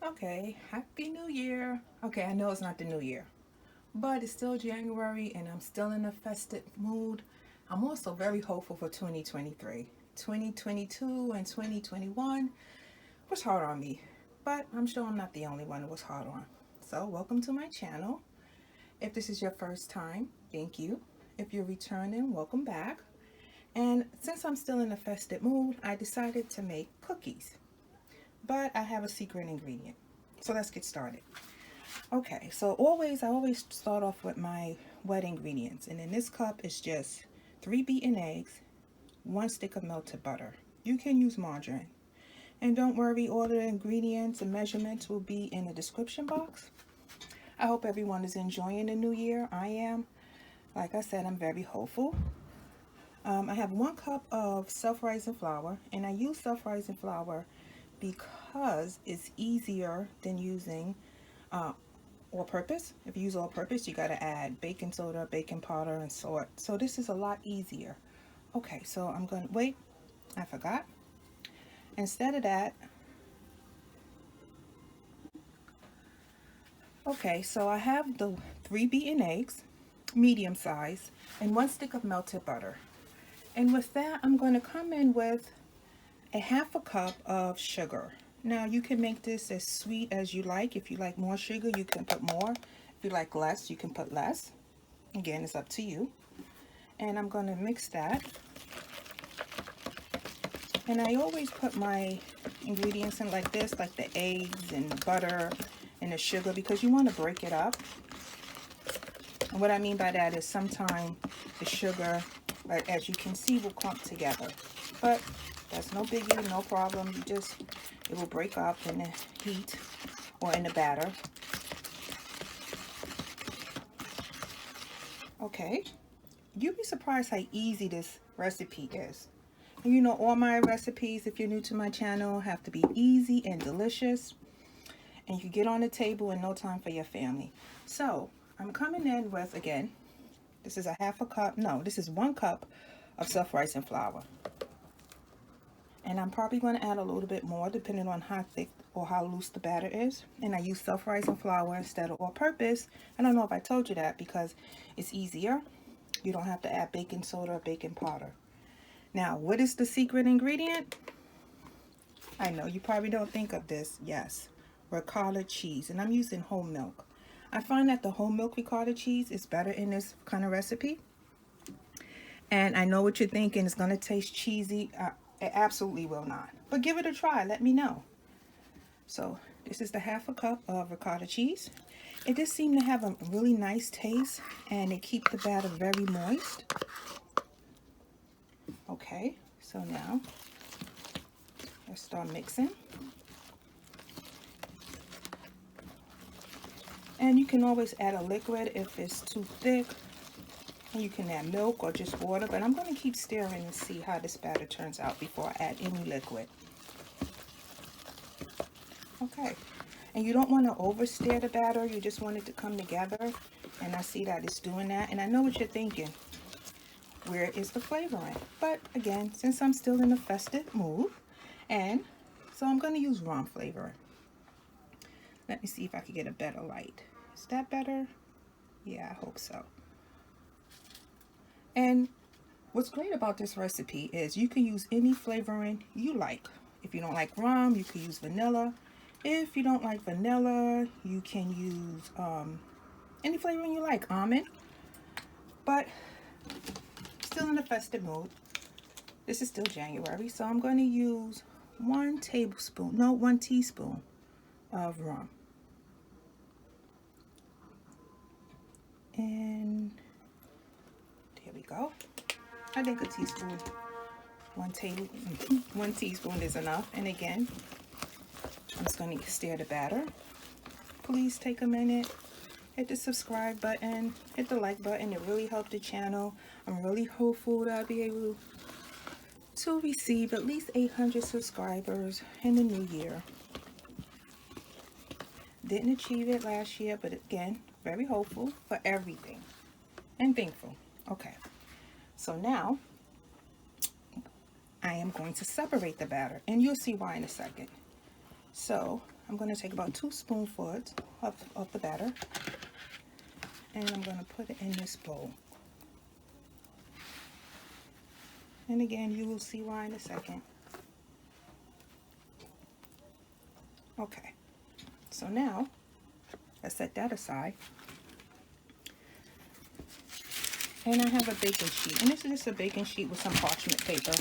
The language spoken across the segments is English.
Okay, Happy New Year. Okay, I know it's not the new year, but it's still January and I'm still in a festive mood. I'm also very hopeful for 2023. 2022 and 2021 was hard on me, but I'm sure I'm not the only one it was hard on. So, welcome to my channel. If this is your first time, thank you. If you're returning, welcome back. And since I'm still in a festive mood, I decided to make cookies. But I have a secret ingredient. So let's get started. Okay, so I always start off with my wet ingredients. And in this cup is just 3 beaten eggs, 1 stick of melted butter. You can use margarine. And don't worry, all the ingredients and measurements will be in the description box. I hope everyone is enjoying the new year. I am. Like I said, I'm very hopeful. I have 1 cup of self-rising flour, and I use self-rising flour because it's easier than using all-purpose. If you use all-purpose, you got to add baking soda, baking powder, and salt. So this is a lot easier. Okay, so I'm going to, wait, I forgot. Instead of that, okay, so I have the 3 beaten eggs, medium size, and 1 stick of melted butter. And with that, I'm going to come in with a 1/2 cup of sugar. Now you can make this as sweet as you like. If you like more sugar, you can put more. If you like less, you can put less. Again, it's up to you. And I'm going to mix that. And I always put my ingredients in like this, like the eggs and the butter and the sugar, because you want to break it up. And what I mean by that is sometimes the sugar, as you can see, will clump together. But that's no biggie, no problem. It will break up in the heat or in the batter. Okay, you'd be surprised how easy this recipe is. And you know, all my recipes, if you're new to my channel, have to be easy and delicious. And you can get on the table in no time for your family. So I'm coming in with, again, this is a 1/2 cup, no, this is 1 cup of self-rising flour. And I'm probably going to add a little bit more depending on how thick or how loose the batter is. And I use self-rising flour instead of all-purpose. I don't know if I told you that because it's easier. You don't have to add baking soda or baking powder. Now, what is the secret ingredient? I know you probably don't think of this. Yes, ricotta cheese. And I'm using whole milk. I find that the whole milk ricotta cheese is better in this kind of recipe. And I know what you're thinking. It's going to taste cheesy. It absolutely will not. But give it a try. Let me know. So this is the 1/2 cup of ricotta cheese. It just seemed to have a really nice taste. And it keeps the batter very moist. Okay. So now let's start mixing. And you can always add a liquid if it's too thick. And you can add milk or just water, but I'm going to keep stirring and see how this batter turns out before I add any liquid. Okay, and you don't want to over stir the batter, you just want it to come together, and I see that it's doing that, and I know what you're thinking. Where is the flavoring? But again, since I'm still in a festive mood, and so I'm going to use rum flavoring. Let me see if I can get a better light. Is that better? Yeah, I hope so. And what's great about this recipe is you can use any flavoring you like. If you don't like rum, you can use vanilla. If you don't like vanilla, you can use any flavoring you like, almond. But still in the festive mood. This is still January, so I'm going to use 1 teaspoon of rum. And there we go. I think a teaspoon, 1 teaspoon is enough. And again, I'm just going to stir the batter. Please take a minute, hit the subscribe button, hit the like button. It really helps the channel. I'm really hopeful that I'll be able to receive at least 800 subscribers in the new year. Didn't achieve it last year, but again, very hopeful for everything and thankful. Okay, so now I am going to separate the batter, and you'll see why in a second. So I'm going to take about 2 spoonfuls of the batter, and I'm going to put it in this bowl. And again, you will see why in a second. Okay, so now let's set that aside. And I have a baking sheet, and this is just a baking sheet with some parchment paper.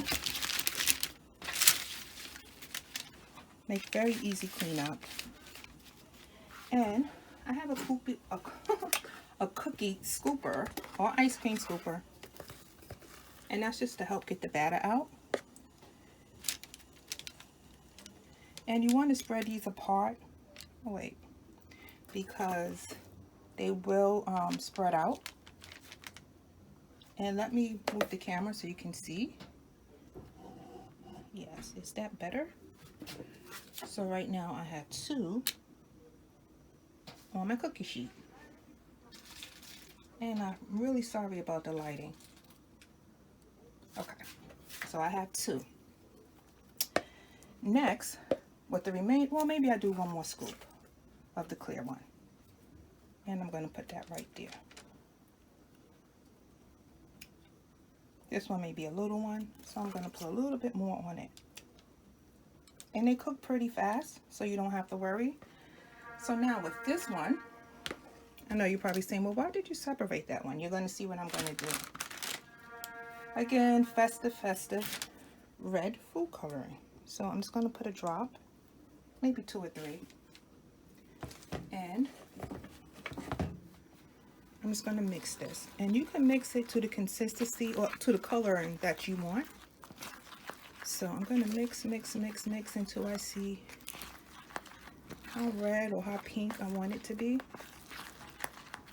Make very easy cleanup. And I have a cookie scooper or ice cream scooper, and that's just to help get the batter out. And you want to spread these apart, because they will spread out. And let me move the camera so you can see. Yes, is that better? So right now I have 2 on my cookie sheet. And I'm really sorry about the lighting. Okay, so I have 2. Next, with the remaining, well, maybe I do 1 more scoop of the clear one. And I'm going to put that right there. This one may be a little one, so I'm going to put a little bit more on it. And they cook pretty fast, so you don't have to worry. So now with this one, I know you're probably saying, well, why did you separate that one? You're going to see what I'm going to do. Again, festive red food coloring. So I'm just going to put a drop, maybe 2 or 3. And I'm just going to mix this. And you can mix it to the consistency or to the coloring that you want. So I'm going to mix until I see how red or how pink I want it to be.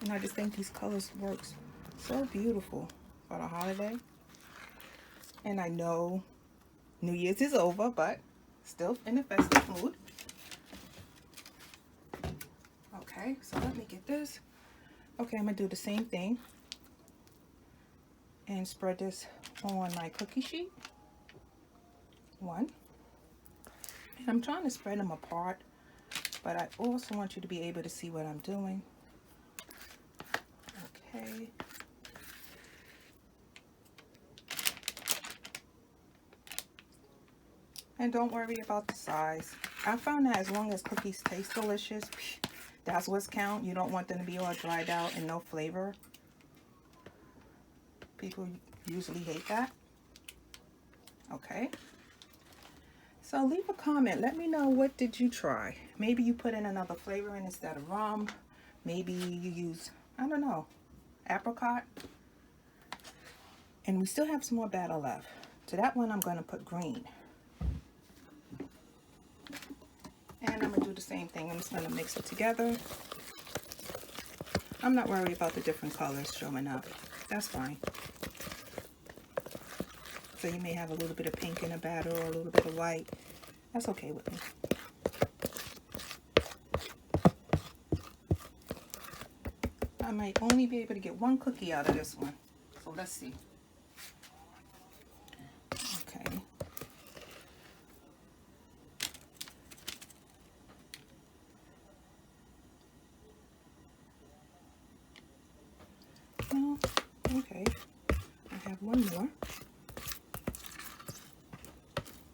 And I just think these colors work so beautiful for the holiday. And I know New Year's is over, but still in the festive mood. Okay, so let me get this. Okay, I'm going to do the same thing and spread this on my cookie sheet. 1. And I'm trying to spread them apart, but I also want you to be able to see what I'm doing. Okay. And don't worry about the size. I found that as long as cookies taste delicious, that's what's count. You don't want them to be all dried out and no flavor. People usually hate that. Okay. So leave a comment. Let me know, what did you try? Maybe you put in another flavor in instead of rum. Maybe you use, I don't know, apricot. And we still have some more batter left. To that one, I'm going to put green. And I'm going to do the same thing. I'm just going to mix it together. I'm not worried about the different colors showing up. That's fine. So you may have a little bit of pink in the batter or a little bit of white. That's okay with me. I might only be able to get 1 cookie out of this one. So let's see. Okay. No, okay. I have 1 more.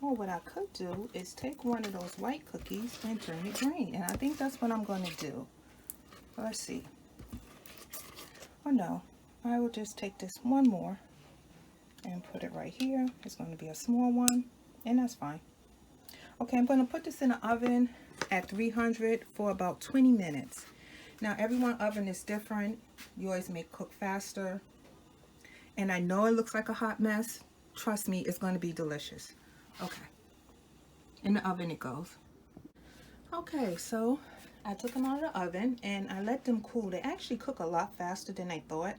Or what I could do is take one of those white cookies and turn it green. And I think that's what I'm going to do. Let's see. Oh no, I will just take this 1 more and put it right here. It's going to be a small one, and that's fine. Okay, I'm going to put this in the oven at 300 for about 20 minutes. Now, everyone's oven is different. Yours may cook faster. And I know it looks like a hot mess. Trust me, it's going to be delicious. Okay, in the oven it goes. Okay, so I took them out of the oven and I let them cool. They actually cook a lot faster than I thought.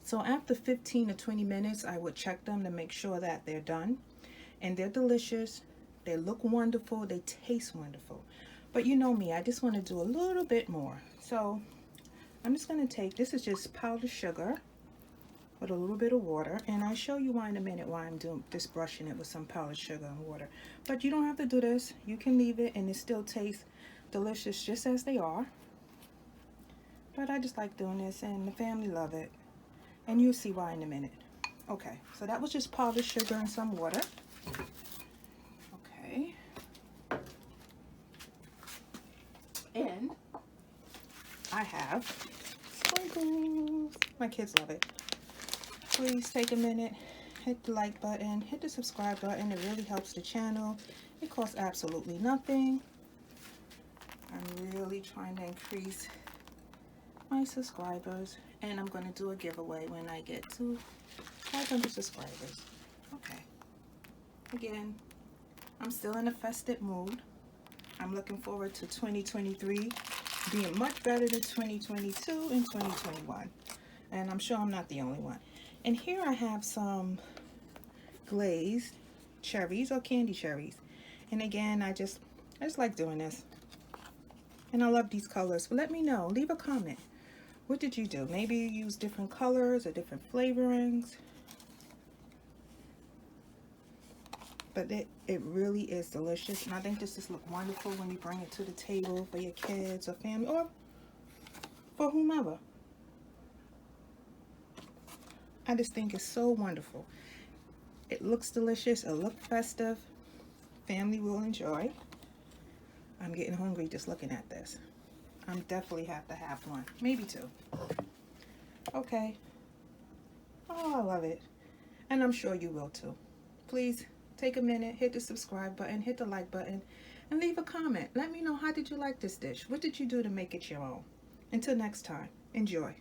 So after 15 to 20 minutes, I would check them to make sure that they're done. And they're delicious. They look wonderful. They taste wonderful. But you know me, I just want to do a little bit more. So I'm just going to take, this is just powdered sugar with a little bit of water, and I'll show you why in a minute why I'm doing this, brushing it with some powdered sugar and water. But you don't have to do this. You can leave it and it still tastes delicious just as they are. But I just like doing this, and the family love it. And you'll see why in a minute. Okay, so that was just powdered sugar and some water. Okay. And I have sprinkles. My kids love it. Please take a minute, hit the like button, hit the subscribe button. It really helps the channel. It costs absolutely nothing. I'm really trying to increase my subscribers, and I'm going to do a giveaway when I get to 500 subscribers. Okay. Again, I'm still in a festive mood. I'm looking forward to 2023 being much better than 2022 and 2021. And I'm sure I'm not the only one. And here I have some glazed cherries or candy cherries. And again, I just like doing this. And I love these colors. But let me know. Leave a comment. What did you do? Maybe you use different colors or different flavorings. But it really is delicious. And I think this just looks wonderful when you bring it to the table for your kids or family or for whomever. I just think it's so wonderful. It looks delicious. It looks festive. Family will enjoy. I'm getting hungry just looking at this. I'm definitely have to have one, maybe two. Okay. Oh, I love it. And I'm sure you will too. Please take a minute, hit the subscribe button, hit the like button, and leave a comment. Let me know, how did you like this dish? What did you do to make it your own? Until next time, enjoy.